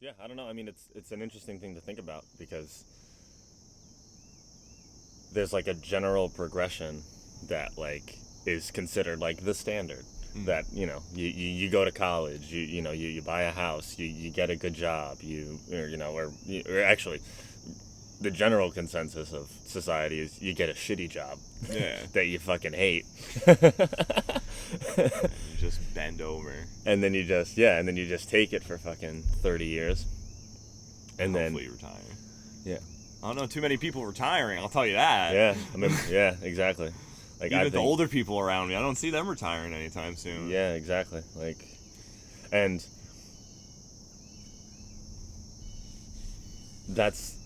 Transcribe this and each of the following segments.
Yeah, I don't know. I mean, it's an interesting thing to think about because there's like a general progression that like is considered like the standard. That you go to college, you buy a house, you get a good job, or actually the general consensus of society is you get a shitty job Yeah. that you fucking hate. And you just bend over. And then you just take it for fucking 30 years. And hopefully then retire. Yeah. I don't know too many people retiring, I'll tell you that. Yeah, I mean, yeah, exactly. Like Even I the think, older people around me, I don't see them retiring anytime soon. Yeah, exactly. Like, and that's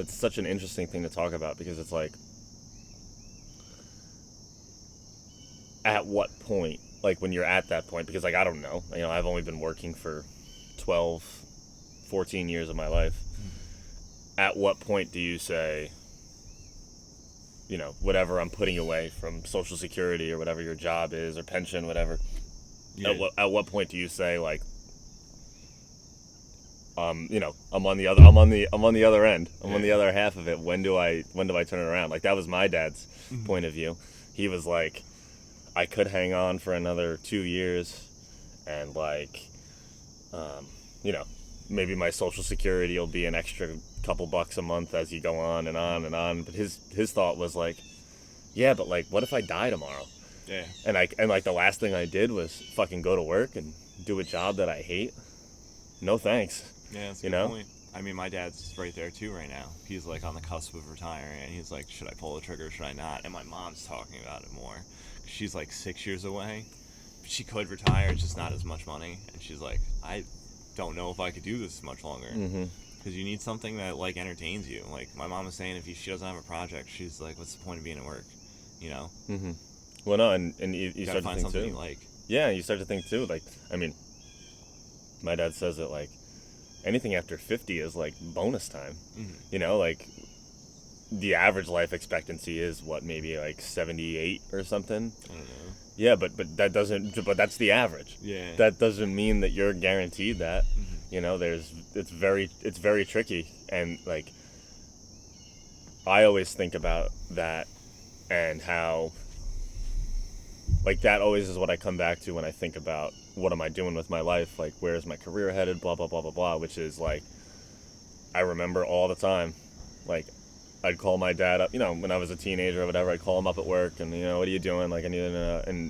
such an interesting thing to talk about because it's like, at what point, like when you're at that point, because like I don't know, I've only been working for 12, 14 years of my life. At what point do you say, whatever I'm putting away from Social Security or whatever your job is or pension, whatever. Yeah. At what point do you say like, I'm on the other end. I'm on the other half of it. When do I turn it around? Like that was my dad's point of view. He was like, I could hang on for another 2 years, and like, maybe my Social Security will be an extra couple bucks a month as you go on and on and on. But his thought was like, yeah, but like, what if I die tomorrow? Yeah. And like the last thing I did was fucking go to work and do a job that I hate. No thanks. Yeah, that's a good point. I mean, my dad's right there too right now. He's like on the cusp of retiring, and he's like, should I pull the trigger or should I not? And my mom's talking about it more. She's like 6 years away. She could retire, it's just not as much money. And she's like, I don't know if I could do this much longer. Because you need something that like entertains you. Like my mom was saying, if she doesn't have a project, she's like, what's the point of being at work? Well, no, and you You start gotta to find think something too. you like. Yeah, you start to think too. Like, I mean, my dad says that like anything after 50 is like bonus time. Like the average life expectancy is what, maybe like 78 or something. I don't know. Yeah, but that's the average. Yeah. That doesn't mean that you're guaranteed that. It's very tricky, and like I always think about that and how like that always is what I come back to when I think about what am I doing with my life, like where's my career headed, blah blah blah blah blah, which is like I remember all the time, like I'd call my dad up, when I was a teenager or whatever. I'd call him up at work and, what are you doing? Like, I need to know. And,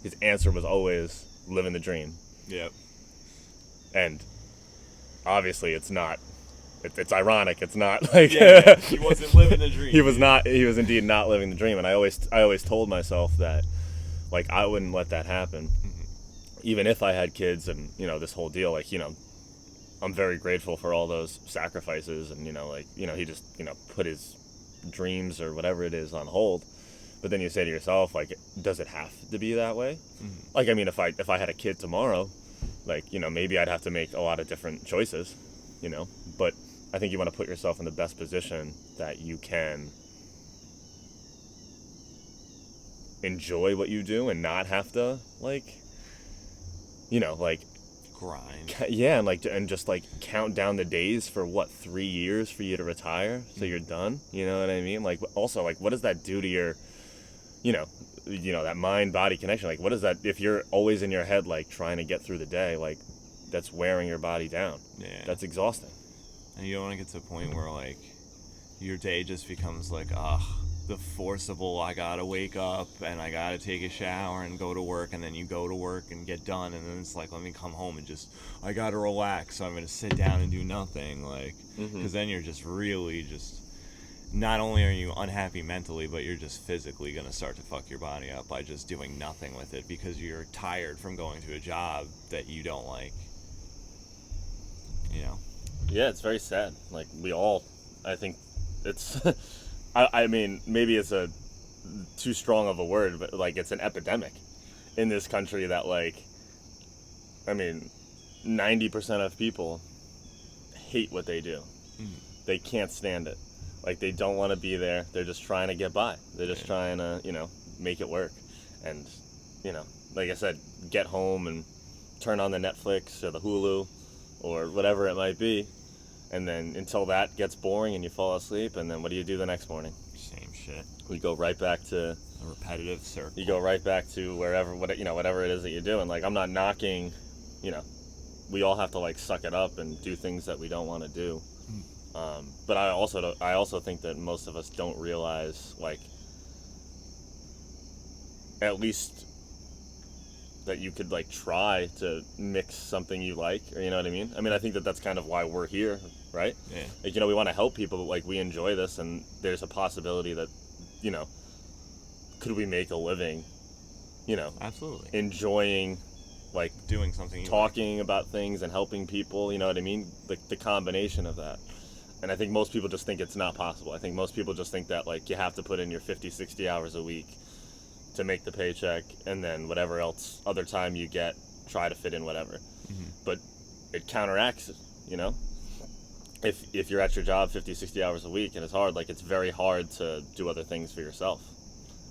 his answer was always living the dream. Yep. And obviously it's not, it's ironic. It's not like, he wasn't living the dream. He was indeed not living the dream. And I always told myself that, like, I wouldn't let that happen. Even if I had kids and, this whole deal, like, I'm very grateful for all those sacrifices and, he just, put his dreams or whatever it is on hold. But then you say to yourself, like, does it have to be that way? Like, I mean, if I had a kid tomorrow, like, maybe I'd have to make a lot of different choices, but I think you want to put yourself in the best position that you can enjoy what you do and not have to, like, like, grind. Yeah, and just like count down the days for 3 years for you to retire, so you're done. You know what I mean? Like, also, like, what does that do to your, that mind-body connection? Like, what is that if you're always in your head, like trying to get through the day? Like, that's wearing your body down. Yeah. That's exhausting. And you don't want to get to a point where like your day just becomes like, the forcible, I gotta wake up and I gotta take a shower and go to work, and then you go to work and get done, and then it's like, let me come home and just, I gotta relax, so I'm gonna sit down and do nothing, like, because then you're just really just, not only are you unhappy mentally, but you're just physically gonna start to fuck your body up by just doing nothing with it, because you're tired from going to a job that you don't like, Yeah, it's very sad. Like, we all, I think it's I mean, maybe it's a too strong of a word, but like it's an epidemic in this country that, like, I mean, 90% of people hate what they do. They can't stand it. Like, they don't want to be there. They're just trying to get by. They're just trying to, make it work. And, like I said, get home and turn on the Netflix or the Hulu or whatever it might be, and then until that gets boring and you fall asleep, and then what do you do the next morning? Same shit. We go right back to a repetitive circle. You go right back to whatever it is that you do. And like, I'm not knocking, we all have to like suck it up and do things that we don't want to do. But I also think that most of us don't realize, like, at least that you could like try to mix something you like, or you know what I mean? I mean, I think that that's kind of why we're here, right? Yeah. Like, we want to help people, but like, we enjoy this, and there's a possibility that, could we make a living, absolutely enjoying, like, doing something, talking about things and helping people, you know what I mean? The combination of that. And I think most people just think it's not possible. I think most people just think that, like, you have to put in your 50, 60 hours a week to make the paycheck, and then whatever else other time you get, try to fit in whatever. Mm-hmm. But it counteracts it, If you're at your job 50, 60 hours a week and it's hard, like, it's very hard to do other things for yourself.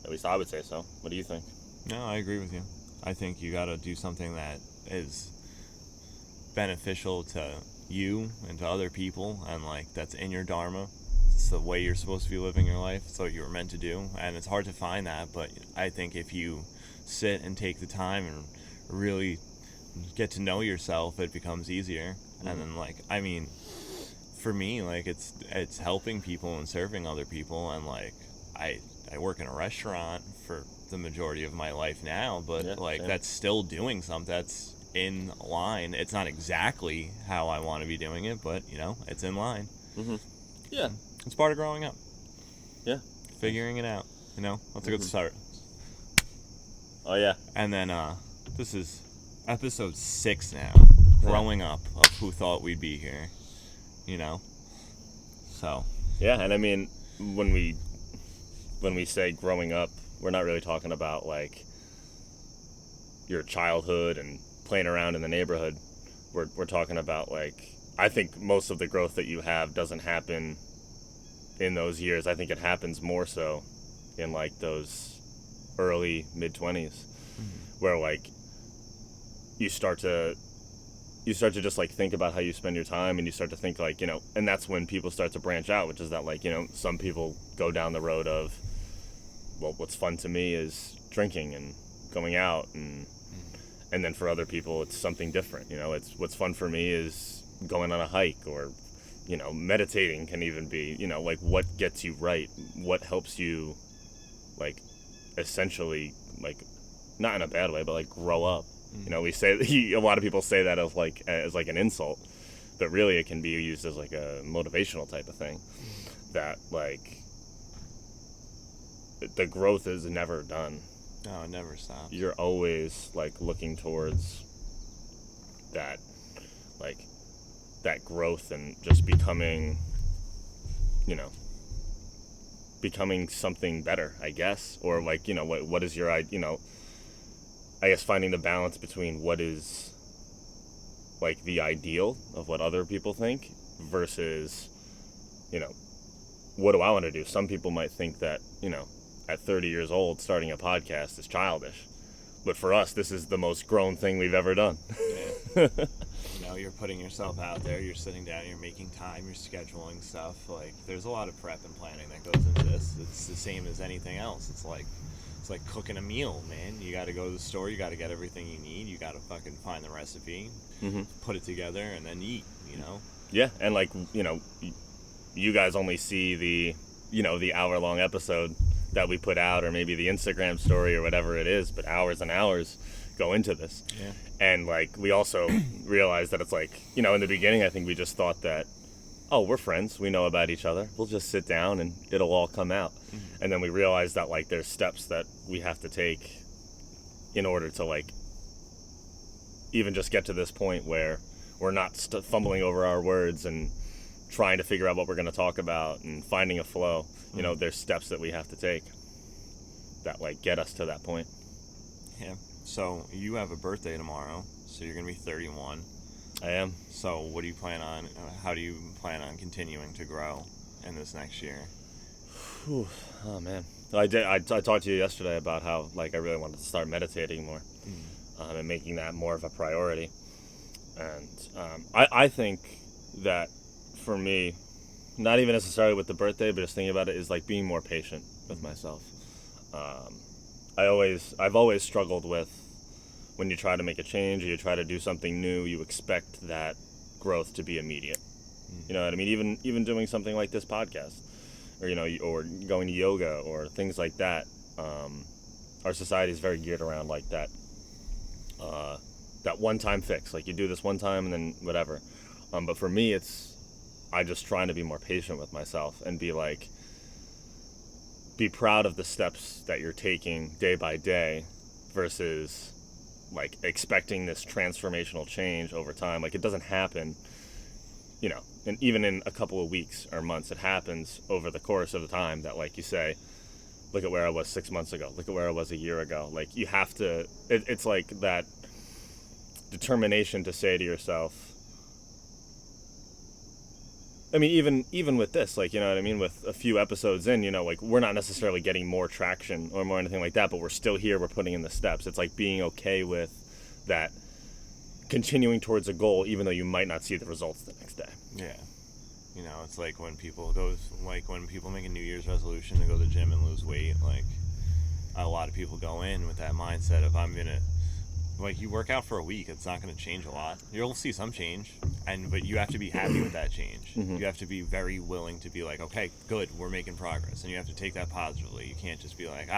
At least I would say so. What do you think? No, I agree with you. I think you got to do something that is beneficial to you and to other people, and like, that's in your dharma. It's the way you're supposed to be living your life. It's what you were meant to do, and it's hard to find that, but I think if you sit and take the time and really get to know yourself, it becomes easier. Mm-hmm. And then, like, I mean, for me, like, it's helping people and serving other people, and like, I work in a restaurant for the majority of my life now, but that's still doing something that's in line. It's not exactly how I want to be doing it, but it's in line. Mm-hmm. Yeah. It's part of growing up. Yeah. Figuring it out. That's a good start. Oh, yeah. And then, this is episode 6 now. Growing up of who thought we'd be here. So. Yeah, and I mean, when we say growing up, we're not really talking about, like, your childhood and playing around in the neighborhood. We're talking about, like, I think most of the growth that you have doesn't happen in those years. I think it happens more so in, like, those early mid-20s, where, like, you start to just, like, think about how you spend your time, and you start to think, like, and that's when people start to branch out, which is that, like, some people go down the road of, well, what's fun to me is drinking and going out, and then for other people it's something different. It's what's fun for me is going on a hike, or meditating can even be, like, what gets you right, what helps you, like, essentially, like, not in a bad way, but like, grow up. We say a lot of people say that as like an insult, but really it can be used as like a motivational type of thing. That, like, the growth is never done. No, it never stops. You're always, like, looking towards that, like, that growth, and just becoming something better, I guess. Or, like, what is your, I guess finding the balance between what is, like, the ideal of what other people think versus, what do I want to do? Some people might think that, at 30 years old, starting a podcast is childish. But for us, this is the most grown thing we've ever done. Yeah. You're putting yourself out there, you're sitting down, you're making time, you're scheduling stuff. Like, there's a lot of prep and planning that goes into this. It's the same as anything else. It's like cooking a meal, man. You got to go to the store, you got to get everything you need, you got to fucking find the recipe, put it together, and then eat, Yeah, and, like, you guys only see the hour-long episode that we put out, or maybe the Instagram story or whatever it is, but hours and hours go into this. Yeah. And, like, we also realized that it's like, in the beginning, I think we just thought that, oh, we're friends, we know about each other, we'll just sit down and it'll all come out. And then we realized that, like, there's steps that we have to take in order to, like, even just get to this point where we're not fumbling over our words and trying to figure out what we're going to talk about and finding a flow. There's steps that we have to take that, like, get us to that point. Yeah. So you have a birthday tomorrow, so you're going to be 31. I am. So what do you plan on, how do you plan on continuing to grow in this next year? Whew. Oh, man. I talked to you yesterday about how, like, I really wanted to start meditating more, and making that more of a priority. And I think that for me, not even necessarily with the birthday, but just thinking about it, is like being more patient with myself. I've always struggled with when you try to make a change or you try to do something new, you expect that growth to be immediate. You know what I mean? Even doing something like this podcast, or or going to yoga or things like that. Our society is very geared around like that. That one-time fix, like you do this one time and then whatever. But for me, I just trying to be more patient with myself and be proud of the steps that you're taking day by day versus like expecting this transformational change over time. Like it doesn't happen, and even in a couple of weeks or months, it happens over the course of the time that, like you say, look at where I was 6 months ago, look at where I was a year ago. Like you have to, it's like that determination to say to yourself, I mean, even with this, like, you know what I mean, with a few episodes in, like we're not necessarily getting more traction or more anything like that, but we're still here, we're putting in the steps. It's like being okay with that, continuing towards a goal even though you might not see the results the next day. Yeah. It's like when people make a New Year's resolution to go to the gym and lose weight, like a lot of people go in with that mindset of you work out for a week, it's not going to change a lot. You'll see some change, but you have to be happy with that change. Mm-hmm. You have to be very willing to be like, okay, good, we're making progress, and you have to take that positively. You can't just be like,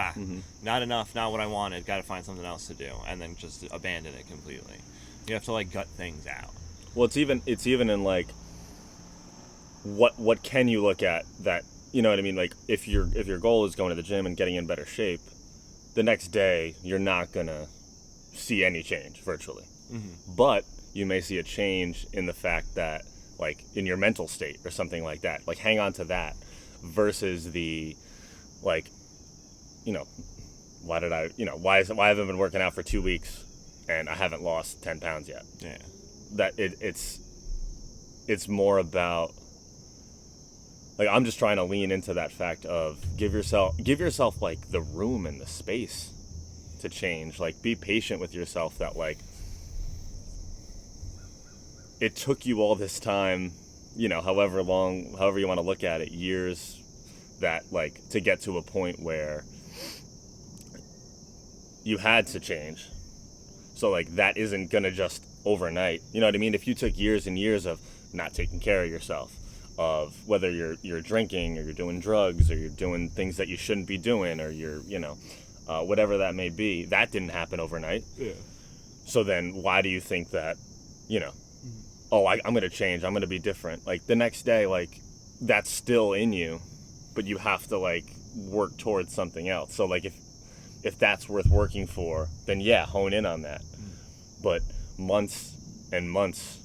not enough, not what I wanted, got to find something else to do, and then just abandon it completely. You have to like gut things out. Well, it's even in like what can you look at that, you know what I mean? Like if your goal is going to the gym and getting in better shape, the next day you're not gonna see any change virtually. Mm-hmm. But you may see a change in the fact that, like, in your mental state or something like that. Like, hang on to that versus the, like, why haven't I been working out for 2 weeks and I haven't lost 10 pounds yet? Yeah. That it's more about, like, I'm just trying to lean into that fact of give yourself like the room and the space to change. Like, be patient with yourself that, like, it took you all this time, however you want to look at it, years, that, like, to get to a point where you had to change. So, like, that isn't gonna just overnight, you know what I mean? If you took years and years of not taking care of yourself, of whether you're drinking or you're doing drugs or you're doing things that you shouldn't be doing, or you're, whatever that may be, that didn't happen overnight. Yeah. So then why do you think that, I'm going to change, I'm going to be different? Like, the next day, like, that's still in you, but you have to, like, work towards something else. So, like, if that's worth working for, then yeah, hone in on that. But months and months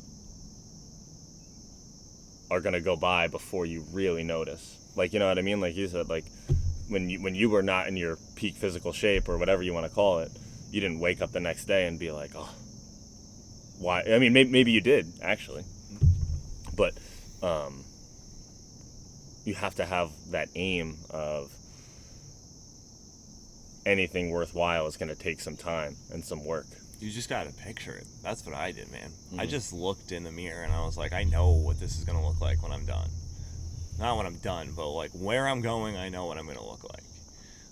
are going to go by before you really notice. Like, you know what I mean? Like you said, like, when you were not in your peak physical shape or whatever you want to call it, you didn't wake up the next day and be like, oh, why? I mean, maybe you did, actually. But you have to have that aim of anything worthwhile is going to take some time and some work. You just got to picture it. That's what I did, man. Mm-hmm. I just looked in the mirror and I was like, I know what this is going to look like when I'm done. Not when I'm done, but like where I'm going, I know what I'm going to look like.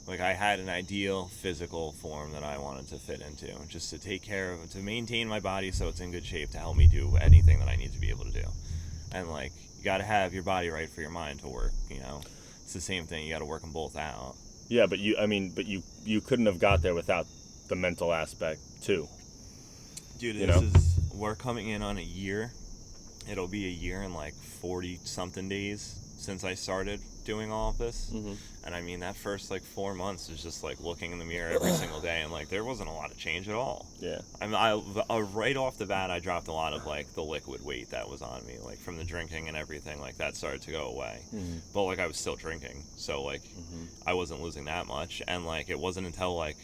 Like, I had an ideal physical form that I wanted to fit into, just to take care of, to maintain my body so it's in good shape to help me do anything that I need to be able to do. And, like, you got to have your body right for your mind to work, It's the same thing. You got to work them both out. Yeah, but you couldn't have got there without the mental aspect, too. Dude, we're coming in on a year. It'll be a year and, like, 40-something days since I started doing all of this. Mm-hmm. And I mean, that first like 4 months is just like looking in the mirror every single day, and like there wasn't a lot of change at all. Yeah. I mean, I right off the bat, I dropped a lot of like the liquid weight that was on me, like from the drinking and everything. Like that started to go away. Mm-hmm. But like I was still drinking, so like I wasn't losing that much. And like it wasn't until like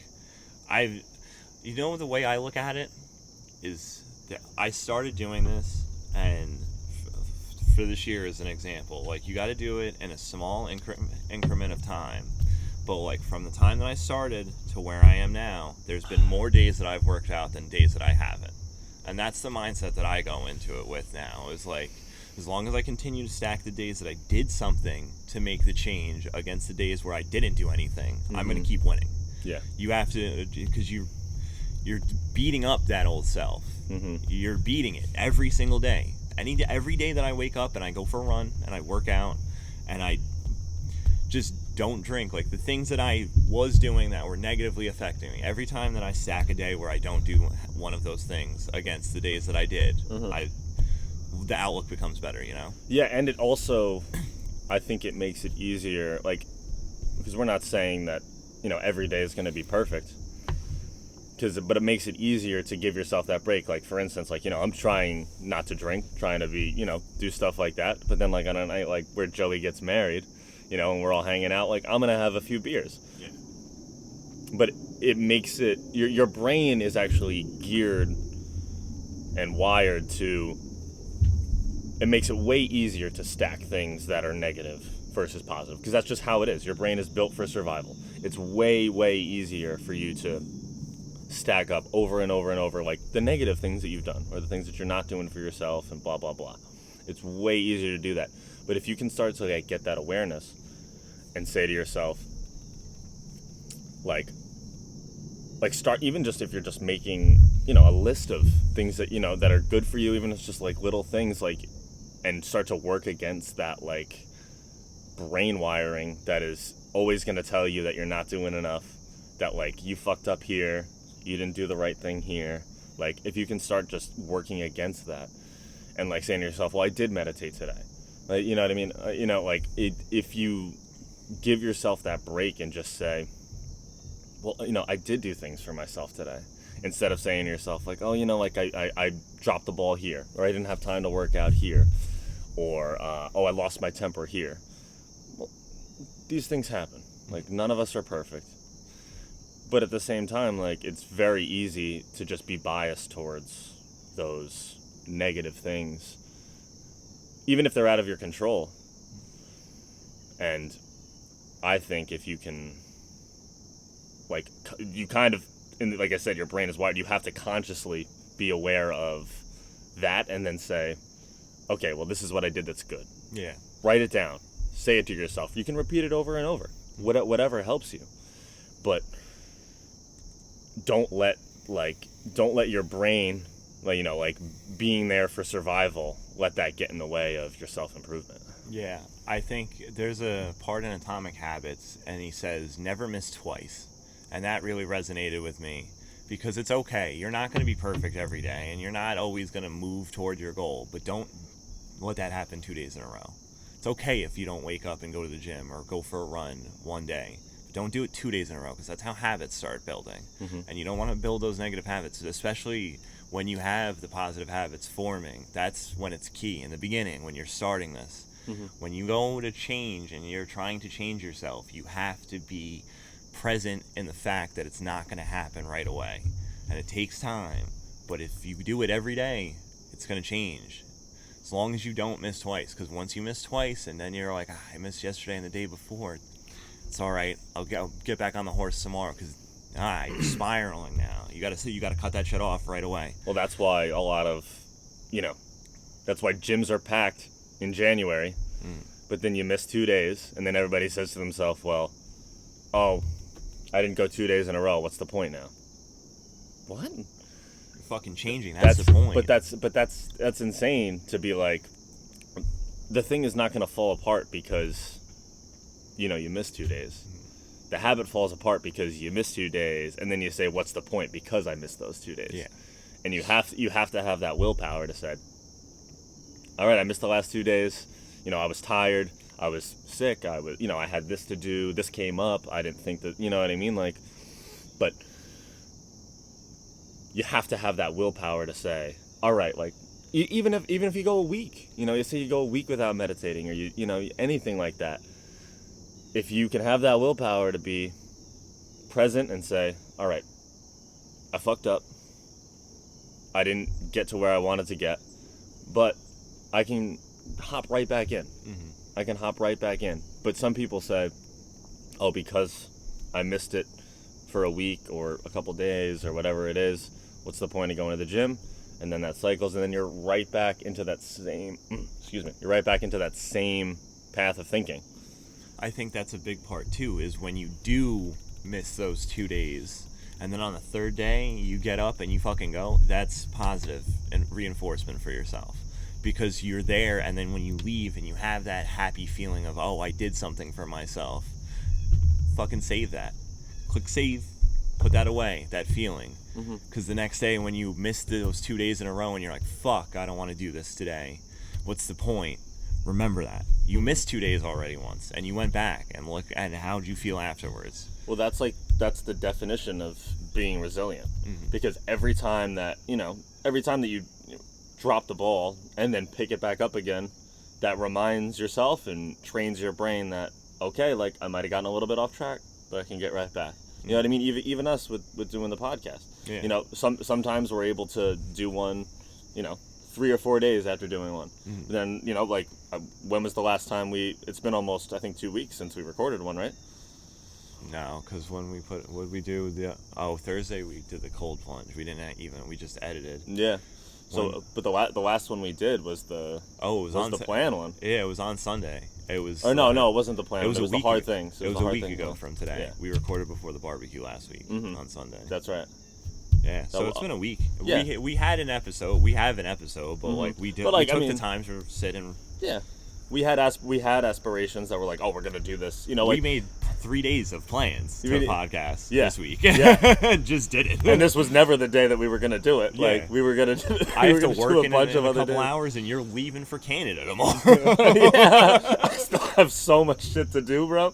the way I look at it is that I started doing this, and for this year as an example, like you got to do it in a small increment of time, but like from the time that I started to where I am now, there's been more days that I've worked out than days that I haven't, And that's the mindset that I go into it with now, is like, as long as I continue to stack the days that I did something to make the change against the days where I didn't do anything, I'm going to keep winning. Yeah. You have to, because you're beating up that old self. You're beating it every single day. Every day that I wake up and I go for a run and I work out and I just don't drink, like the things that I was doing that were negatively affecting me, every time that I stack a day where I don't do one of those things against the days that I did, the outlook becomes better, you know? Yeah, and it also, I think it makes it easier, like, because we're not saying that, you know, every day is going to be perfect, but it makes it easier to give yourself that break. Like, for instance, like, you know, I'm trying not to drink, trying to be, you know, do stuff like that, but then, like, on a night like where Joey gets married, you know, and we're all hanging out, like, I'm going to have a few beers. Yeah. But it makes it, your brain is actually geared and wired to, it makes it way easier to stack things that are negative versus positive, because that's just how it is. Your brain is built for survival. It's way, way easier for you to stack up over and over and over, like, the negative things that you've done, or the things that you're not doing for yourself, and blah, blah, blah. It's way easier to do that. But if you can start to, like, get that awareness and say to yourself, like start, even just if you're just making, you know, a list of things that, you know, that are good for you, even if it's just like little things, like, and start to work against that, like, brain wiring that is always going to tell you that you're not doing enough, that, like, you fucked up here, you didn't do the right thing here. Like, if you can start just working against that and, like, saying to yourself, well, I did meditate today. Like, you know what I mean? You know, like, if you give yourself that break and just say, well, you know, I did do things for myself today, instead of saying to yourself, like, oh, you know, like, I dropped the ball here, or I didn't have time to work out here, or, oh, I lost my temper here. Well, these things happen. Like, none of us are perfect. But at the same time, like, it's very easy to just be biased towards those negative things, even if they're out of your control. And I think if you can, like, you kind of, like I said, your brain is wired, you have to consciously be aware of that and then say, okay, well, this is what I did that's good. Yeah. Write it down. Say it to yourself. You can repeat it over and over, whatever helps you. But don't let your brain, like, you know, like, being there for survival, let that get in the way of your self-improvement. Yeah, I think there's a part in Atomic Habits, and he says, never miss twice. And that really resonated with me, because it's okay. You're not going to be perfect every day, and you're not always going to move toward your goal, but don't let that happen 2 days in a row. It's okay if you don't wake up and go to the gym or go for a run one day. But don't do it 2 days in a row, because that's how habits start building. And you don't want to build those negative habits, especially when you have the positive habits forming. That's when it's key, in the beginning, when you're starting this. When you go to change and you're trying to change yourself, you have to be present in the fact that it's not going to happen right away. And it takes time. But if you do it every day, it's going to change. As long as you don't miss twice. Because once you miss twice and then you're like, I missed yesterday and the day before, it's all right. I'll get back on the horse tomorrow, because you're spiraling now. You got to cut that shit off right away. Well, that's why a lot of, you know, that's why gyms are packed in January, but then you miss 2 days, and then everybody says to themselves, well, oh, I didn't go 2 days in a row. What's the point now? What? You're fucking changing. That's the point. But that's insane to be like, the thing is not going to fall apart because, you know, you missed 2 days. The habit falls apart because you missed 2 days, and then you say, what's the point? Because I missed those 2 days. Yeah. And you have to have that willpower to say, all right, I missed the last 2 days. You know, I was tired. I was sick. I had this to do. This came up. I didn't think that, you know what I mean? Like, but you have to have that willpower to say, all right, like, even if you go a week, you know, you say you go a week without meditating, or you know, anything like that. If you can have that willpower to be present and say, all right, I fucked up. I didn't get to where I wanted to get, but I can hop right back in. I can hop right back in. But some people say, oh, because I missed it for a week or a couple days or whatever it is, what's the point of going to the gym? and then that cycles, and then you're right back into that same you're right back into that same path of thinking. I think that's a big part too, is when you do miss those 2 days and then on the third day you get up and you fucking go, that's positive and reinforcement for yourself, because you're there, and then when you leave and you have that happy feeling of, oh, I did something for myself, fucking save that. Click save, put that away, that feeling, because the next day when you miss those 2 days in a row and you're like, fuck, I don't want to do this today, what's the point? Remember that you missed 2 days already once, and you went back and look, and how'd you feel afterwards? Well, that's the definition of being resilient, because every time that you drop the ball and then pick it back up again, that reminds yourself and trains your brain that, okay, like, I might have gotten a little bit off track, but I can get right back. You know what I mean? Even us with doing the podcast. Yeah. You know, sometimes we're able to do one, 3 or 4 days after doing one. Then, when was the last time it's been almost, I think, 2 weeks since we recorded one, right? No, because when we Thursday we did the cold plunge. We just edited. Yeah. So, but the last one we did was the plan one. Yeah, it was on Sunday. It was. No, it wasn't the plan. It was the hard thing. So it was a week ago from today. Yeah. We recorded before the barbecue last week on Sunday. That's right. Yeah, so it's been a week. Yeah. We had an episode. We have an episode, but we did. But we took the time to sit and. Yeah, we had aspirations that were like, oh, we're gonna do this. We made 3 days of plans to podcast this week. Yeah, just did it. And this was never the day that we were gonna do it. Yeah. Like, we were gonna do. I have to work in a couple hours, and you're leaving for Canada tomorrow. Yeah, I still have so much shit to do, bro.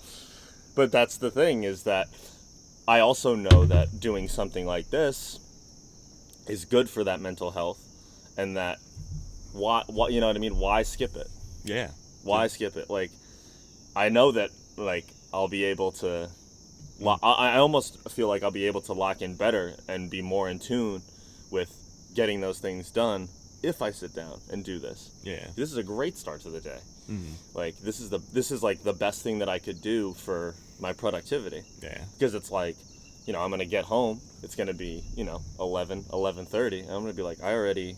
But that's the thing, is that I also know that doing something like this is good for that mental health, and that you know what I mean? Why skip it? Yeah. Why skip it? Like, I know that, like, I'll be able to. I almost feel like I'll be able to lock in better and be more in tune with getting those things done if I sit down and do this. Yeah. This is a great start to the day. Like, this is like the best thing that I could do for my productivity. Yeah. Because it's like, I'm gonna get home. It's gonna be 11:30. I'm gonna be like, I already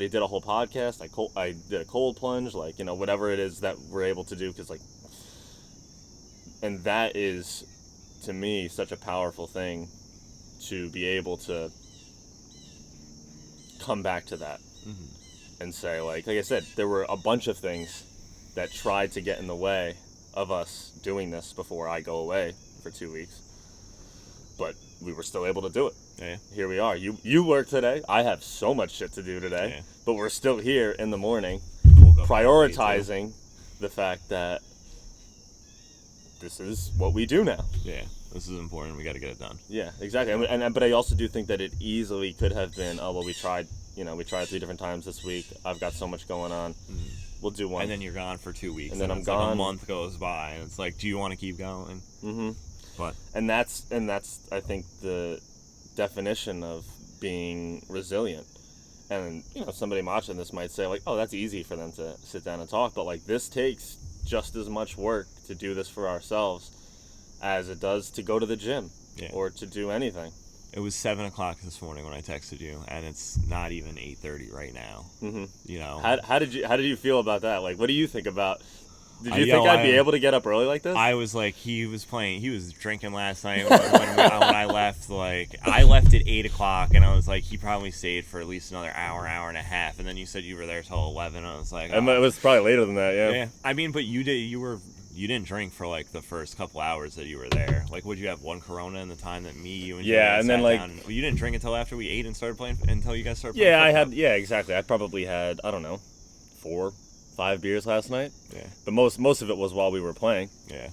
did a whole podcast. I did a cold plunge, like, whatever it is that we're able to do, because, like, and that is, to me, such a powerful thing, to be able to come back to that and say, like I said, there were a bunch of things that tried to get in the way of us doing this before I go away for 2 weeks, but we were still able to do it. Yeah. Here we are. You work today. I have so much shit to do today, but we're still here in the morning, prioritizing the fact that this is what we do now. Yeah, this is important. We got to get it done. Yeah, exactly. But I also do think that it easily could have been, we tried 3 different times this week. I've got so much going on. We'll do one. And then you're gone for 2 weeks. And then I'm it's gone. Like a month goes by, and it's like, do you want to keep going? But and that's I think the definition of being resilient. And somebody watching this might say, like, oh, that's easy for them to sit down and talk, but, like, this takes just as much work to do this for ourselves as it does to go to the gym or to do anything. It was 7 o'clock this morning when I texted you, and it's not even 8:30 right now. How did you feel about that? Like, what do you think about? Did you think I'd be able to get up early like this? I was like, he was drinking last night when I left. Like, I left at 8 o'clock, and I was like, he probably stayed for at least another hour and a half. And then you said you were there till 11. I was like, It was probably later than that. Yeah. I mean, but you didn't drink for like the first couple hours that you were there. Like, would you have one Corona in the time that you and and then, like, down? You didn't drink until after we ate and started playing, until you guys started playing. Yeah, I had. Yeah, exactly. I probably had, I don't know, 4, 5 beers last night. Yeah. But most of it was while we were playing. Yeah.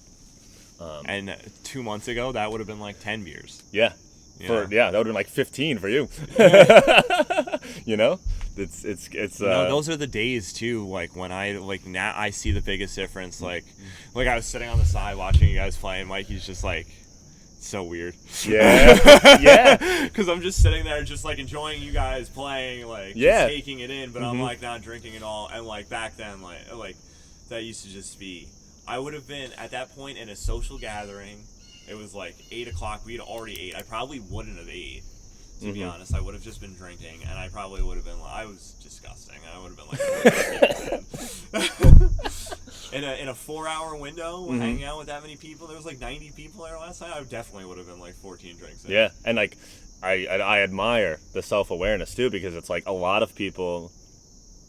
And 2 months ago, that would have been like 10 beers. Yeah. That would have been like 15 for you. It's those are the days too, like when now I see the biggest difference. Like I was sitting on the side watching you guys play, and Mikey's just like, so weird. Yeah. Because I'm just sitting there just like enjoying you guys playing, like just taking it in, but I'm like not drinking at all. And like back then, like that used to just be, I would have been at that point in a social gathering. It was like 8 o'clock. We had already ate. I probably wouldn't have ate. to be Mhm. honest. I would have just been drinking, and I probably would have been. I was disgusting. I would have been like in a 4-hour window, Mhm. hanging out with that many people. There was like 90 people there last night. I definitely would have been like 14 drinks in. Yeah, and like I admire the self-awareness too, because it's like a lot of people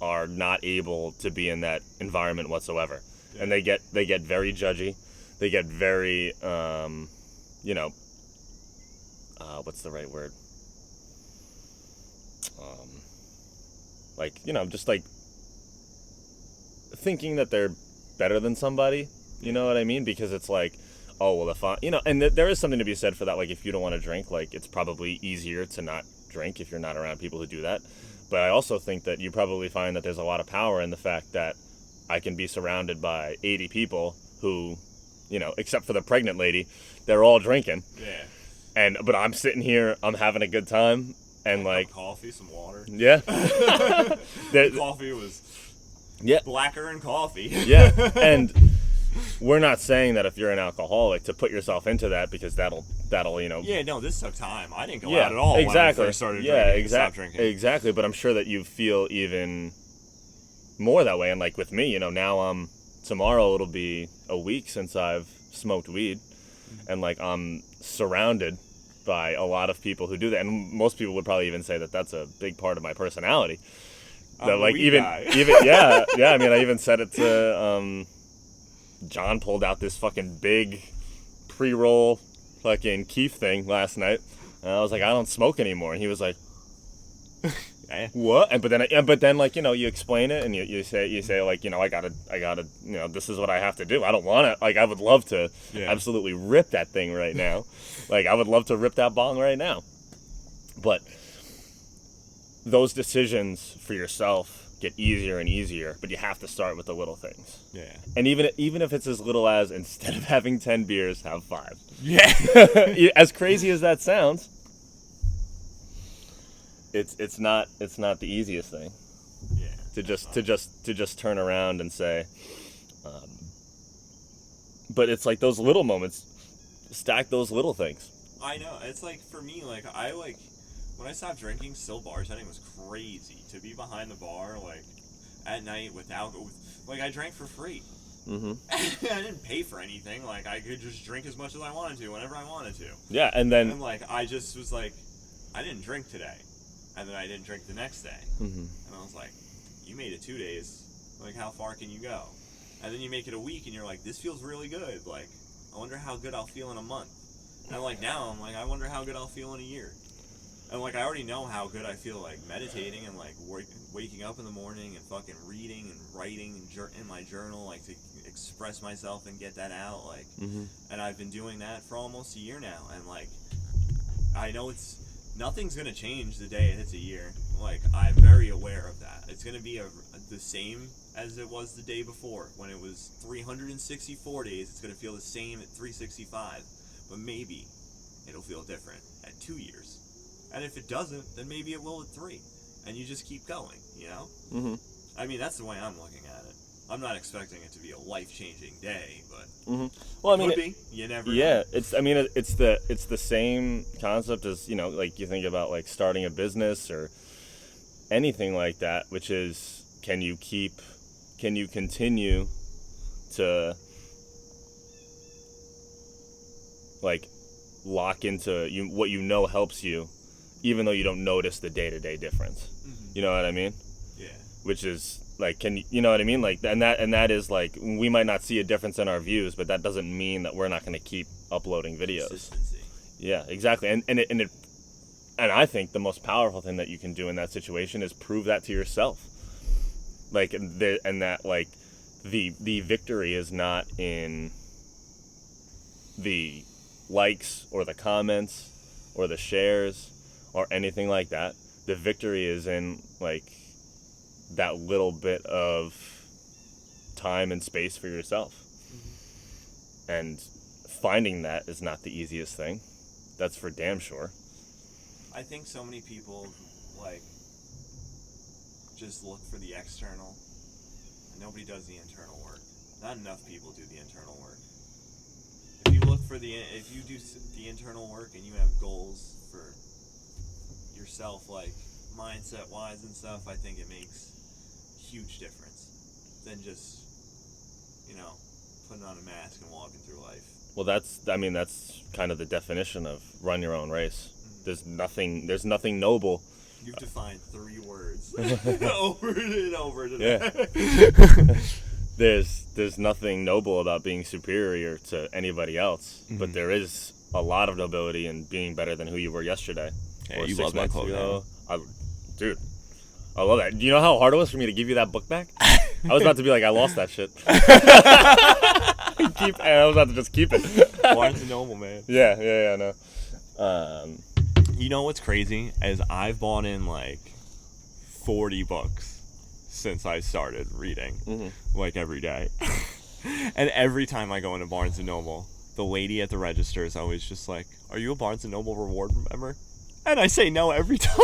are not able to be in that environment whatsoever, Yeah. and they get very judgy, they get very you know, what's the right word, like, you know, just like thinking that they're better than somebody, you know what I mean? Because it's like, oh well, if I, you know, and there is something to be said for that. Like, if you don't want to drink, like, it's probably easier to not drink if you're not around people who do that. But I also think that you probably find that there's a lot of power in the fact that I can be surrounded by 80 people who, you know, except for the pregnant lady, they're all drinking. Yeah. But I'm sitting here, I'm having a good time, and Like, like, coffee, some water. yeah, The coffee was yeah, blacker than coffee. yeah, and we're not saying that if you're an alcoholic to put yourself into that, because that'll you know. Yeah, no, this took time. I didn't go Yeah, out at all exactly. when I first started Yeah, drinking. Stop drinking. exactly. But I'm sure that you feel even more that way. And like with me, you know, now tomorrow it'll be a week since I've smoked weed, and like I'm surrounded by a lot of people who do that, and most people would probably even say that that's a big part of my personality. That like even guy. yeah. I mean, I even said it to John. Pulled out this fucking big pre-roll fucking Keef thing last night, and I was like, I don't smoke anymore, and he was like, what? But then like, you know, you explain it, and you say like, you know, I gotta, you know, this is what I have to do. I don't want to, like, I would love to absolutely rip that thing right now. Like, I would love to rip that bong right now. But those decisions for yourself get easier and easier, but you have to start with the little things. Yeah. And even if it's as little as, instead of having 10 beers, have 5. Yeah. As crazy as that sounds, it's not the easiest thing. Yeah. To just turn around and say, but it's like those little moments, stack those little things. I know. It's like, for me, like, when I stopped drinking, still bartending was crazy. To be behind the bar, like, at night like, I drank for free. Mm-hmm. I didn't pay for anything. Like, I could just drink as much as I wanted to, whenever I wanted to. Yeah, and then... And, like, I just was like, I didn't drink today. And then I didn't drink the next day. Mm-hmm. And I was like, you made it 2 days. Like, how far can you go? And then you make it a week, and you're like, this feels really good. Like, I wonder how good I'll feel in a month. And, like, now I'm like, I wonder how good I'll feel in a year. And, like, I already know how good I feel, like, meditating and, like, waking up in the morning and fucking reading and writing in my journal, like, to express myself and get that out, like. Mm-hmm. And I've been doing that for almost a year now. And, like, I know nothing's going to change the day it hits a year. Like, I'm very aware of that. It's going to be the same as it was the day before. When it was 364 days, it's going to feel the same at 365. But maybe it'll feel different at 2 years. And if it doesn't, then maybe it will at 3. And you just keep going, you know? Mm-hmm. I mean, that's the way I'm looking at it. I'm not expecting it to be a life-changing day, but Mm-hmm. Well, I mean, it could be. You never know. Yeah, it's the same concept as, you know, like, you think about, like, starting a business or anything like that, which is, can you continue to, like, lock into what you know helps you, even though you don't notice the day-to-day difference. Mm-hmm. You know what I mean? Yeah. Which is like, you know what I mean? Like, and that is like, we might not see a difference in our views, but that doesn't mean that we're not going to keep uploading videos. Consistency. Yeah, exactly. And I think the most powerful thing that you can do in that situation is prove that to yourself. Like, that like the victory is not in the likes or the comments or the shares or anything like that. The victory is in, like, that little bit of time and space for yourself. Mm-hmm. And finding that is not the easiest thing. That's for damn sure. I think so many people, like, just look for the external, and nobody does the internal work. Not enough people do the internal work. If you do the internal work and you have goals for yourself, like, mindset-wise and stuff, I think it makes huge difference than just, you know, putting on a mask and walking through life. Well, that's kind of the definition of run your own race. Mm-hmm. There's nothing noble. You've defined 3 words over and over today. Yeah. There's nothing noble about being superior to anybody else, Mm-hmm. but there is a lot of nobility in being better than who you were yesterday. Yeah, or you 6 love that months quote, ago. Dude, I love that. Do you know how hard it was for me to give you that book back? I was about to be like, I lost that shit. I was about to just keep it. Barnes & Noble, man. Yeah, no. You know what's crazy is I've bought in like 40 books since I started reading, like every day. And every time I go into Barnes & Noble, the lady at the register is always just like, "Are you a Barnes & Noble reward member?" And I say no every time.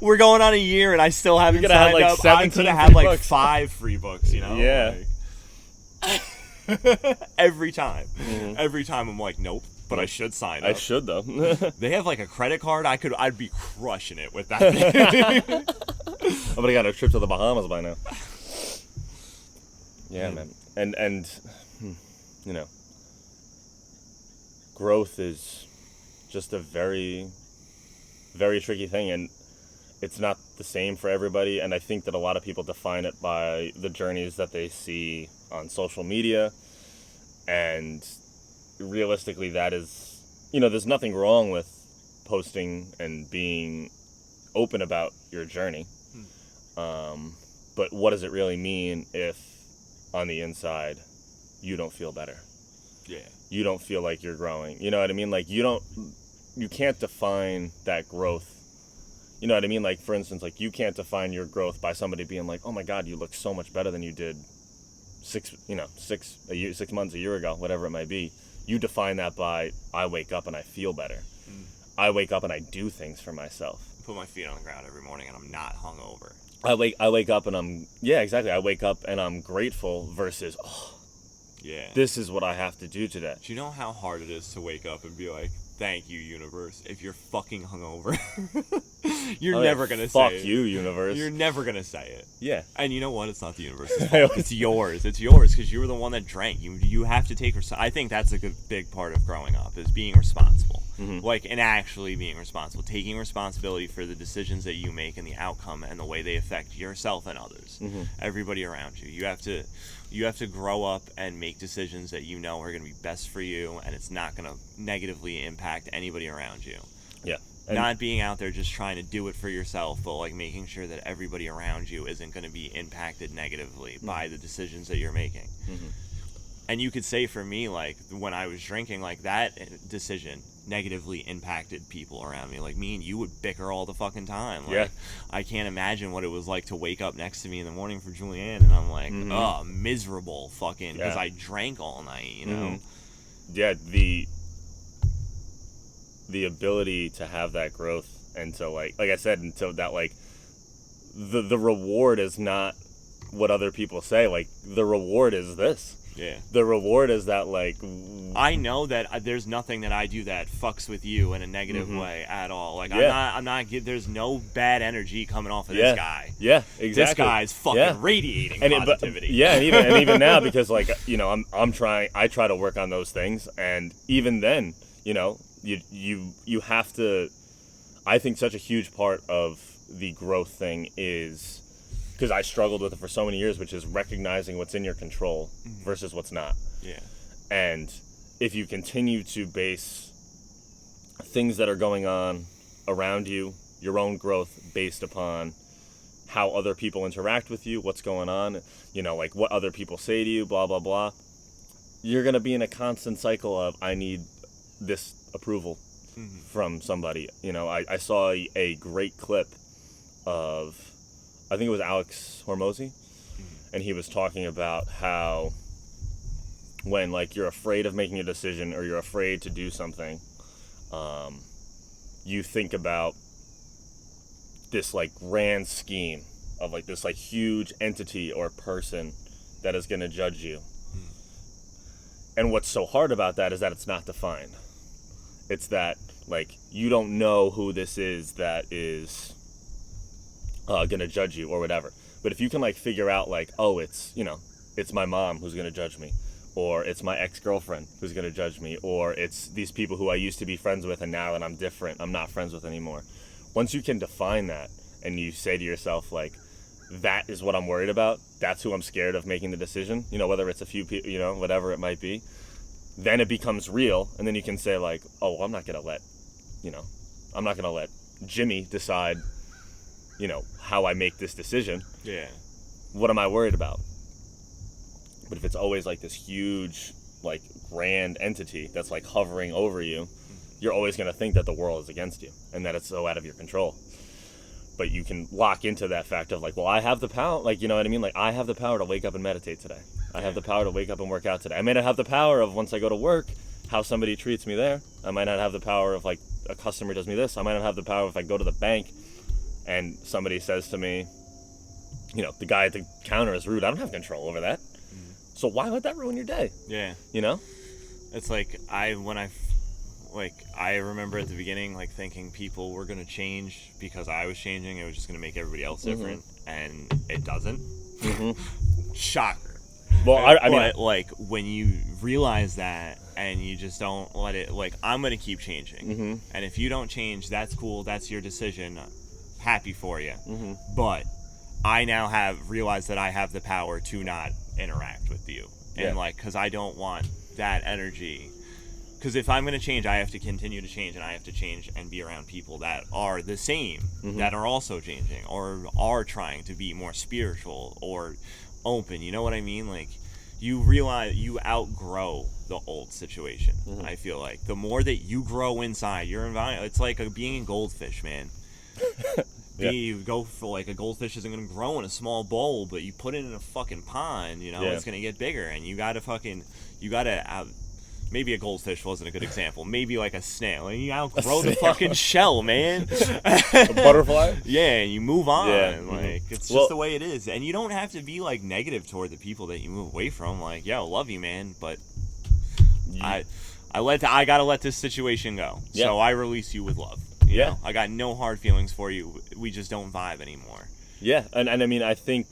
We're going on a year and I still haven't signed like up. I could have had like books. 5 free books, you know? Yeah. Like, every time. Every time I'm like, nope, but I should sign up. I should, though. They have like a credit card. I'd be crushing it with that thing. I would have got a trip to the Bahamas by now. Yeah, man. And you know, growth is just a very, very tricky thing, and it's not the same for everybody. And I think that a lot of people define it by the journeys that they see on social media, and realistically, that is, there's nothing wrong with posting and being open about your journey. But what does it really mean if on the inside you don't feel better? Yeah. You don't feel like you're growing. You know what I mean? Like, you can't define that growth. You know what I mean? Like, for instance, like, you can't define your growth by somebody being like, "Oh my God, you look so much better than you did 6 months, a year ago," whatever it might be. You define that by, I wake up and I feel better. I wake up and I do things for myself. Put my feet on the ground every morning and I'm not hungover. I wake up and I wake up and I'm grateful versus, this is what I have to do today. Do you know how hard it is to wake up and be like, "Thank you, universe," if you're fucking hungover? You're never going to say it. Fuck you, universe. You're never going to say it. Yeah. And you know what? It's not the universe's fault. It's yours. It's yours because you were the one that drank. You have to take I think that's a big part of growing up is being responsible. Like, and actually being responsible. Taking responsibility for the decisions that you make and the outcome and the way they affect yourself and others. Everybody around you. You have to grow up and make decisions that you know are going to be best for you, and it's not going to negatively impact anybody around you. Yeah. Not being out there just trying to do it for yourself, but like making sure that everybody around you isn't going to be impacted negatively by the decisions that you're making. And you could say for me, like, when I was drinking, like, that decision negatively impacted people around me. Like, me and you would bicker all the fucking time. Like, I can't imagine what it was like to wake up next to me in the morning for Julianne, and I'm like, miserable fucking, because I drank all night, you know? Yeah, the ability to have that growth, and to, like I said, until that, like, the reward is not what other people say. Like, the reward is this. Yeah. The reward is that, like, I know that there's nothing that I do that fucks with you in a negative way at all. Like, I'm not. There's no bad energy coming off of this guy. Yeah, exactly. This guy's fucking radiating positivity. And even now, because, like, I'm trying. I try to work on those things, and even then, you have to. I think such a huge part of the growth thing is, because I struggled with it for so many years, which is recognizing what's in your control versus what's not. Yeah. And if you continue to base things that are going on around you, your own growth, based upon how other people interact with you, what's going on, like what other people say to you, blah, blah, blah, you're going to be in a constant cycle of, I need this approval from somebody. I saw a great clip of, I think it was Alex Hormozy, and he was talking about how when, like, you're afraid of making a decision or you're afraid to do something, you think about this, like, grand scheme of, like, this, like, huge entity or person that is going to judge you. And what's so hard about that is that it's not defined. It's that Like, you don't know who this is that is gonna judge you or whatever. But if you can like figure out like, oh, it's, you know, it's my mom who's gonna judge me, or it's my ex-girlfriend who's gonna judge me, or it's these people who I used to be friends with and now that I'm different, I'm not friends with anymore. Once you can define that and you say to yourself like, that is what I'm worried about, that's who I'm scared of making the decision, you know, whether it's a few people, you know, whatever it might be, then it becomes real. And then you can say like, oh, well, I'm not gonna let Jimmy decide, you know, how I make this decision. Yeah. What am I worried about? But if it's always like this huge, like grand entity that's like hovering over you, you're always going to think that the world is against you and that it's so out of your control. But you can lock into that fact of like, well, I have the power, like, you know what I mean? Like, I have the power to wake up and meditate today. I have the power to wake up and work out today. I may not have the power of once I go to work, how somebody treats me there. I might not have the power of like a customer does me this. I might not have the power if I go to the bank and somebody says to me, you know, the guy at the counter is rude. I don't have control over that. So why let that ruin your day? Yeah. You know? It's like I remember at the beginning like thinking people were going to change because I was changing. It was just going to make everybody else different. And it doesn't. Shocker. Well, I mean, like when you realize that and you just don't let it, like, I'm going to keep changing. And if you don't change, that's cool. That's your decision. Happy for you. But I now have realized that I have the power to not interact with you. And like, because I don't want that energy. Because if I'm going to change, I have to continue to change, and I have to change and be around people that are the same, that are also changing, or are trying to be more spiritual or open. You know what I mean? Like, you realize you outgrow the old situation. I feel like the more that you grow inside your environment, it's like being a goldfish, man. You go for like a goldfish isn't going to grow in a small bowl, but you put it in a fucking pond, you know, it's going to get bigger, and you got to maybe a goldfish wasn't a good example. Maybe like a snail. And you outgrow the fucking shell, man. A butterfly? Yeah, and you move on. Yeah. Like, it's just the way it is. And you don't have to be like negative toward the people that you move away from. Like, yo, love you, man, but I gotta let this situation go. Yeah. So I release you with love. You know? I got no hard feelings for you. We just don't vibe anymore. Yeah, and I mean, I think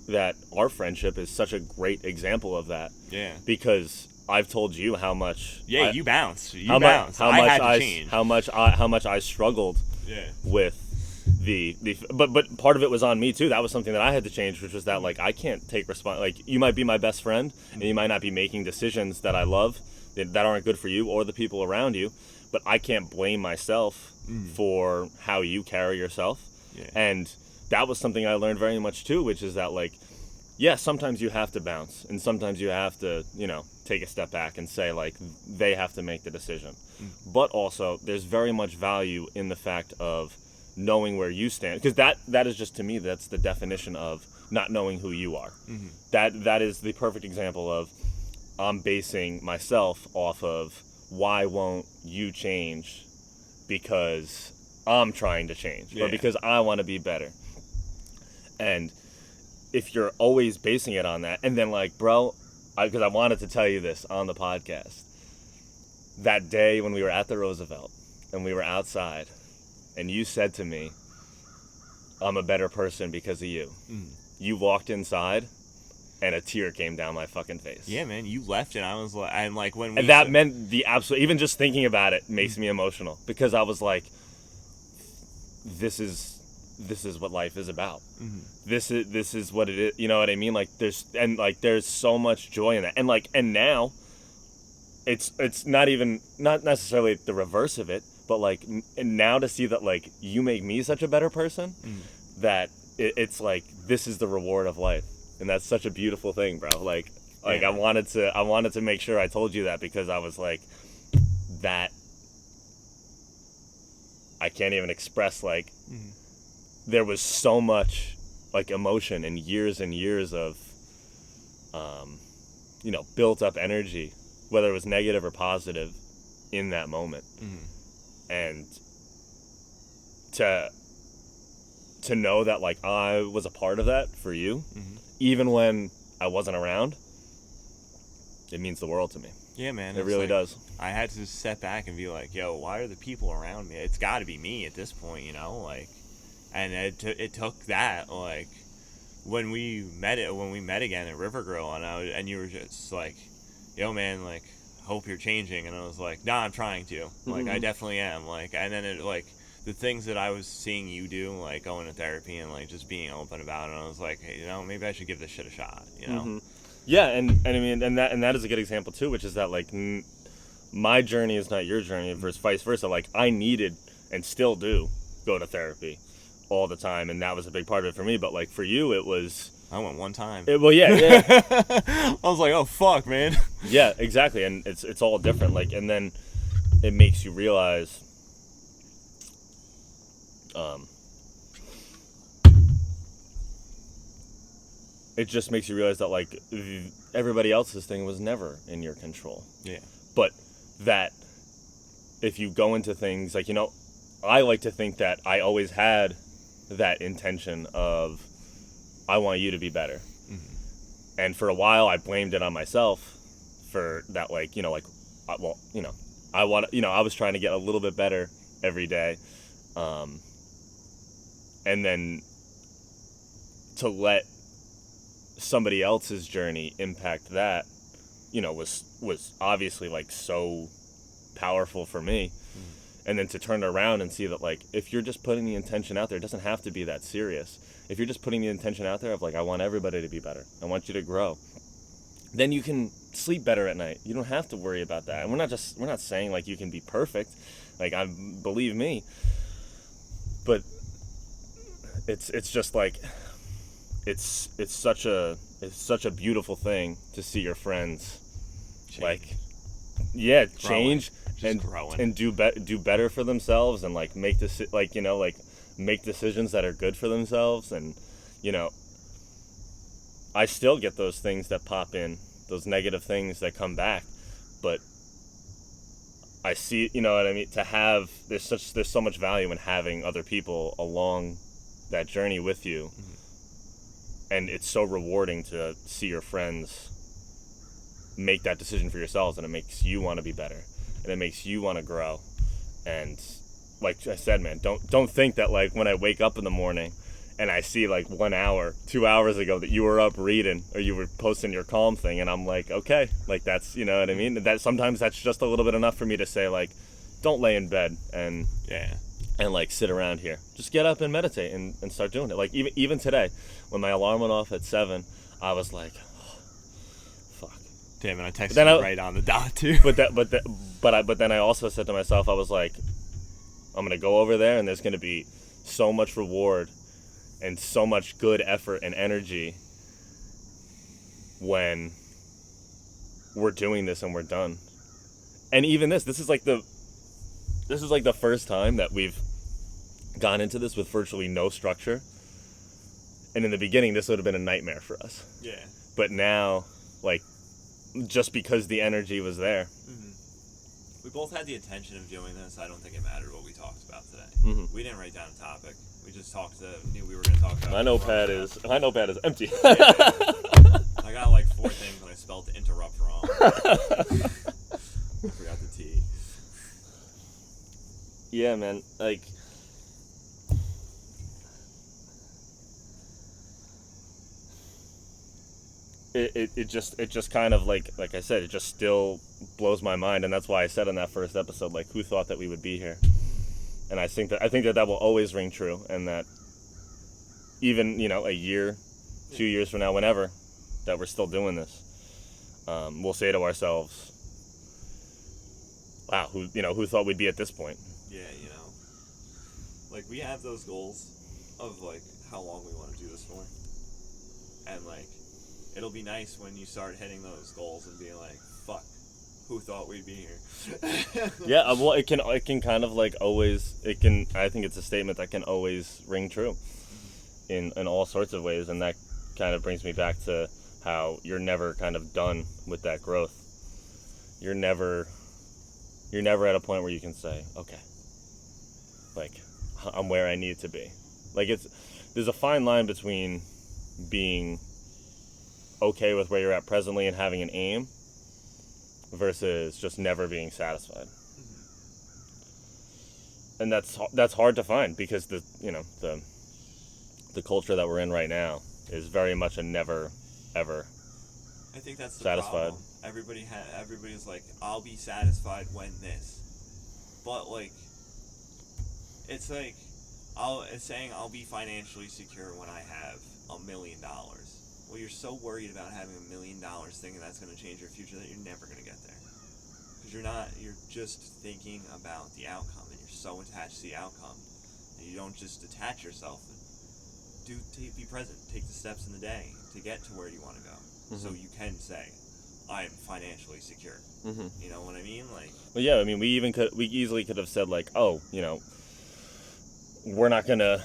that our friendship is such a great example of that. Yeah. Because I've told you how much. Yeah, you bounced. You bounced. I had to change. How much I struggled. With but part of it was on me too. That was something that I had to change, which was that like I can't take like you might be my best friend and you might not be making decisions that I love that aren't good for you or the people around you, but I can't blame myself for how you carry yourself. And that was something I learned very much too, which is that like, yeah, sometimes you have to bounce and sometimes you have to, you know, take a step back and say like they have to make the decision. But also there's very much value in the fact of knowing where you stand, because that is just, to me, that's the definition of not knowing who you are. That is the perfect example of I'm basing myself off of why won't you change because I'm trying to change or because I want to be better. And if you're always basing it on that, and then like, bro, because I wanted to tell you this on the podcast, that day when we were at the Roosevelt and we were outside and you said to me, I'm a better person because of you. You walked inside and a tear came down my fucking face. Yeah, man, you left and I was like, and like when we... And that meant the absolute, even just thinking about it makes me emotional, because I was like, this is what life is about. This is what it is. You know what I mean? Like there's so much joy in that. And now it's not necessarily the reverse of it, but like now to see that like you make me such a better person, that it's like, this is the reward of life. And that's such a beautiful thing, bro. Like I wanted to make sure I told you that, because I was like, that I can't even express, like, there was so much like emotion and years of built up energy, whether it was negative or positive, in that moment. And to know that like I was a part of that for you, even when I wasn't around, it means the world to me. Yeah, man. It really like, does. I had to just step back and be like, yo, why are the people around me? It's got to be me at this point, like, and it took that, like, when we met again at River Grill, and you were just like, yo, man, like, hope you're changing, and I was like, nah, I'm trying to, like, I definitely am, like, and then it, like, the things that I was seeing you do, like, going to therapy and, like, just being open about it, I was like, hey, maybe I should give this shit a shot, Yeah, and I mean, and that is a good example too, which is that, like, my journey is not your journey, versus vice versa. Like, I needed and still do go to therapy all the time, and that was a big part of it for me. But, like, for you, it was. I went one time. Well, yeah. I was like, oh fuck, man. Yeah, exactly, and it's all different. Like, and then it makes you realize. It just makes you realize that, like, everybody else's thing was never in your control. Yeah. But that if you go into things, like, I like to think that I always had that intention of, I want you to be better. Mm-hmm. And for a while, I blamed it on myself for that, like, I was trying to get a little bit better every day. And then to let somebody else's journey impact that, was obviously, like, so powerful for me. And then to turn around and see that, like, if you're just putting the intention out there, it doesn't have to be that serious. If you're just putting the intention out there of, like, I want everybody to be better, I want you to grow, then you can sleep better at night. You don't have to worry about that. And we're not saying, like, you can be perfect, like, believe me, but it's just like, it's such a beautiful thing to see your friends change and do better for themselves, and, like, make make decisions that are good for themselves. And I still get those things that pop in, those negative things that come back, but I see, what I mean, there's so much value in having other people along that journey with you. Mm-hmm. And it's so rewarding to see your friends make that decision for yourselves, and it makes you want to be better, and it makes you want to grow. And like I said, man, don't think that, like, when I wake up in the morning and I see, like, 1 hour, 2 hours ago that you were up reading or you were posting your Calm thing, and I'm like, okay, like, that's, you know what I mean? That sometimes that's just a little bit enough for me to say, like, don't lay in bed and like, sit around here. Just get up and meditate and start doing it. Like, even today, when my alarm went off at 7, I was like, oh, fuck. Damn, and I texted you right on the dot too. But then I also said to myself, I was like, I'm gonna go over there, and there's gonna be so much reward and so much good effort and energy when we're doing this and we're done. And even this is like the first time that we've gone into this with virtually no structure. And in the beginning, this would have been a nightmare for us. Yeah. But now, like, just because the energy was there. Mm-hmm. We both had the intention of doing this. I don't think it mattered what we talked about today. Mm-hmm. We didn't write down a topic. We just knew we were going to talk about. My notepad is empty. Yeah. I got like 4 things and I spelled interrupt wrong. I forgot the T. Yeah, man. Like, it just kind of, like I said, it just still blows my mind, and that's why I said in that first episode, like, who thought that we would be here? And I think that will always ring true, and that even, a year, 2 years from now, whenever, that we're still doing this, we'll say to ourselves, wow, who thought we'd be at this point? Yeah, like, we have those goals of, like, how long we want to do this for, and, like, it'll be nice when you start hitting those goals and being like, fuck, who thought we'd be here? Yeah, well, it can kind of, like, always, I think it's a statement that can always ring true in all sorts of ways, and that kind of brings me back to how you're never kind of done with that growth. You're never at a point where you can say, okay, like, I'm where I need to be. Like, there's a fine line between being okay with where you're at presently and having an aim, versus just never being satisfied. And that's hard to find because the culture that we're in right now is very much a never ever I think that's the satisfied. problem. Everybody's like, I'll be satisfied when this, but like, it's like, it's saying I'll be financially secure when I have $1 million. Well, you're so worried about having $1 million thinking that's going to change your future that you're never going to get there. Because you're just thinking about the outcome, and you're so attached to the outcome, and you don't just detach yourself. Be present. Take the steps in the day to get to where you want to go. Mm-hmm. So you can say, I am financially secure. Mm-hmm. You know what I mean? Like. Well, yeah. I mean, we easily could have said like, oh, we're not gonna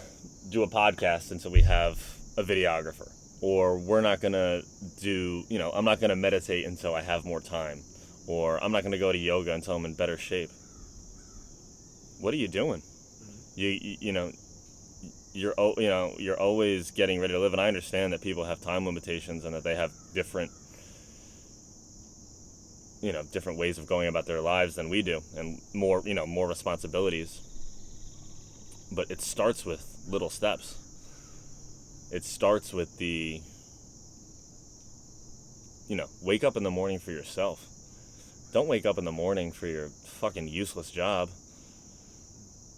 do a podcast until we have a videographer, or we're not gonna do, I'm not gonna meditate until I have more time, or I'm not gonna go to yoga until I'm in better shape. What are you doing? Mm-hmm. You're always getting ready to live, and I understand that people have time limitations and that they have different ways of going about their lives than we do, and more responsibilities. But it starts with little steps. It starts with the, wake up in the morning for yourself. Don't wake up in the morning for your fucking useless job.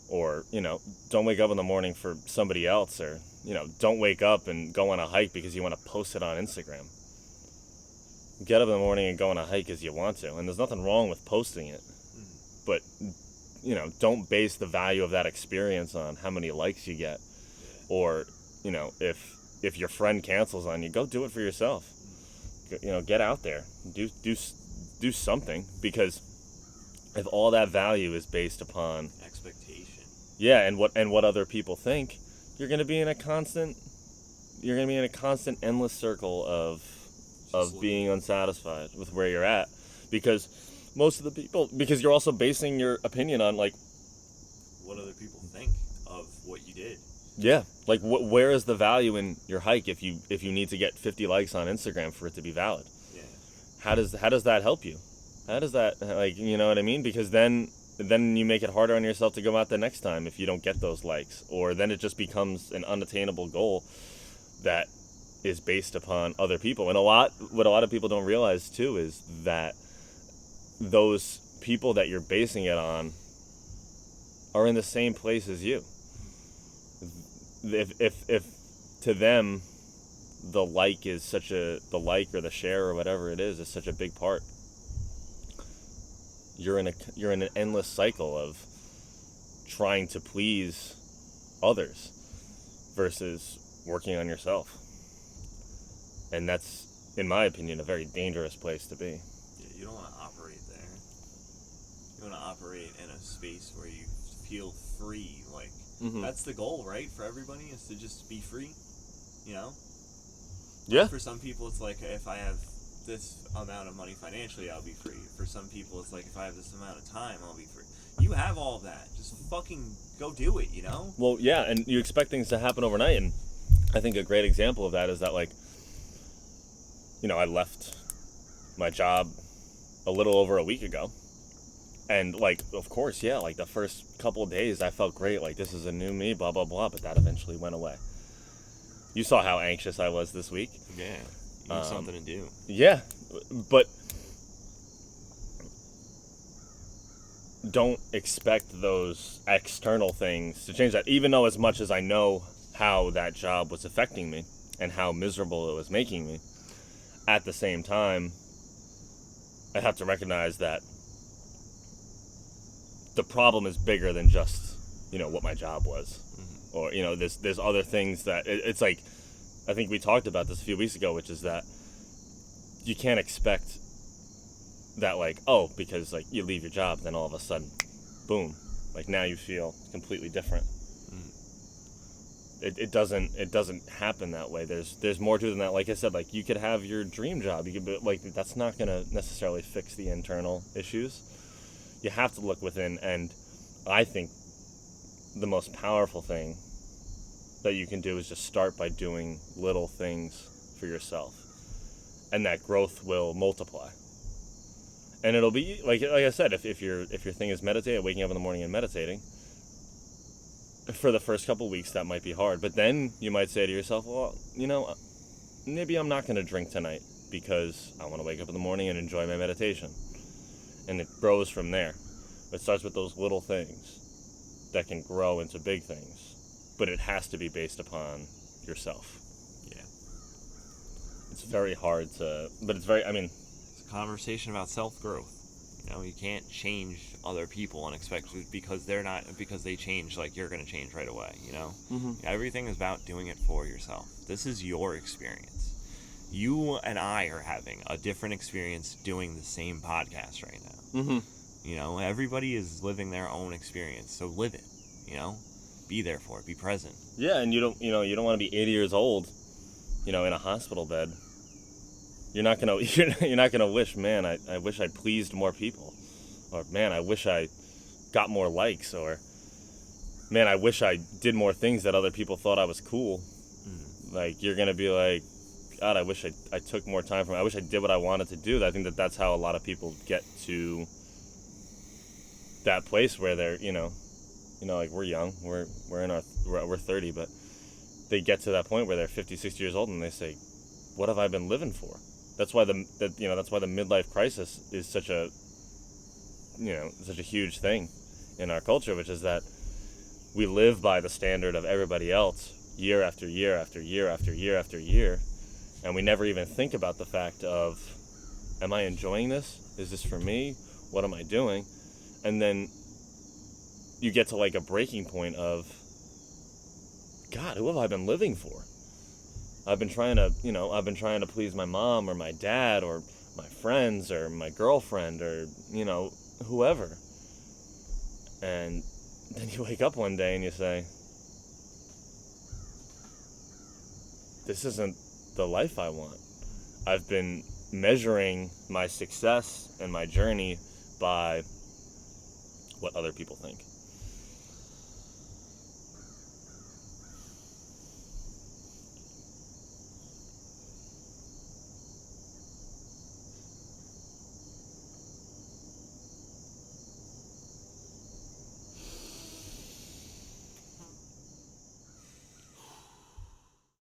Or, don't wake up in the morning for somebody else. Or, don't wake up and go on a hike because you want to post it on Instagram. Get up in the morning and go on a hike as you want to. And there's nothing wrong with posting it. But, don't base the value of that experience on how many likes you get. Or, if your friend cancels on you, go do it for yourself. Get out there. Do something. Because if all that value is based upon expectation. Yeah, and what other people think, you're going to be in a constant endless circle of being unsatisfied with where you're at, because you're also basing your opinion on like what other people think of what you did. Yeah, like where is the value in your hike if you need to get 50 likes on Instagram for it to be valid? Yeah. How does that help you? How does that, like, you know what I mean? Because then you make it harder on yourself to go out the next time if you don't get those likes, or then it just becomes an unattainable goal that is based upon other people. And what a lot of people don't realize too is that those people that you're basing it on are in the same place as you. If to them the like or the share or whatever it is such a big part, you're in an endless cycle of trying to please others versus working on yourself. And that's, in my opinion, a very dangerous place to be. Yeah, you don't want to operate there. You want to operate in a space where you feel free. Like, That's the goal, right? For everybody, is to just be free, Yeah. For some people, it's like, if I have this amount of money financially, I'll be free. For some people, it's like, if I have this amount of time, I'll be free. You have all of that. Just fucking go do it, Well, yeah, and you expect things to happen overnight, and I think a great example of that is that, like, I left my job a little over a week ago, and, like, of course, yeah, like, the first couple of days, I felt great, like, this is a new me, blah, blah, blah, but that eventually went away. You saw how anxious I was this week. Yeah. You need something to do. Yeah, but don't expect those external things to change that, even though as much as I know how that job was affecting me and how miserable it was making me, at the same time, I have to recognize that the problem is bigger than just, what my job was. Mm-hmm. Or, there's other things that, it's like, I think we talked about this a few weeks ago, which is that you can't expect that, like, because, like, you leave your job, then all of a sudden, boom, like, now you feel completely different. It doesn't happen that way. There's more to it than that. Like I said, like, you could have your dream job. You could be, like, that's not going to necessarily fix the internal issues. You have to look within, and I think the most powerful thing that you can do is just start by doing little things for yourself, and that growth will multiply. And it'll be like I said, if your thing is meditating, waking up in the morning and meditating, for the first couple weeks that might be hard, but then you might say to yourself, well, maybe I'm not going to drink tonight because I want to wake up in the morning and enjoy my meditation. And it grows from there. It starts with those little things that can grow into big things, but it has to be based upon yourself. Yeah. It's very hard but it's very, It's a conversation about self-growth. You can't change other people unexpectedly because they change like you're going to change right away, Mm-hmm. Everything is about doing it for yourself. This is your experience. You and I are having a different experience doing the same podcast right now. Mm-hmm. Everybody is living their own experience, so live it, be there for it, be present. Yeah, and you don't want to be 80 years old, in a hospital bed. You're not gonna wish, man, I wish I pleased more people, or man, I wish I got more likes, or man, I wish I did more things that other people thought I was cool. Like, you're gonna be like, God, I wish I took more time I wish I did what I wanted to do. I think that's how a lot of people get to that place where they're, like, we're young, we're 30, but they get to that point where they're 50, 60 years old and they say, what have I been living for? That's why the midlife crisis is such a huge thing in our culture, which is that we live by the standard of everybody else year after year after year after year after year, and we never even think about the fact of, am I enjoying this? Is this for me? What am I doing? And then you get to like a breaking point of, God, who have I been living for? I've been trying to please my mom or my dad or my friends or my girlfriend or, whoever. And then you wake up one day and you say, this isn't the life I want. I've been measuring my success and my journey by what other people think.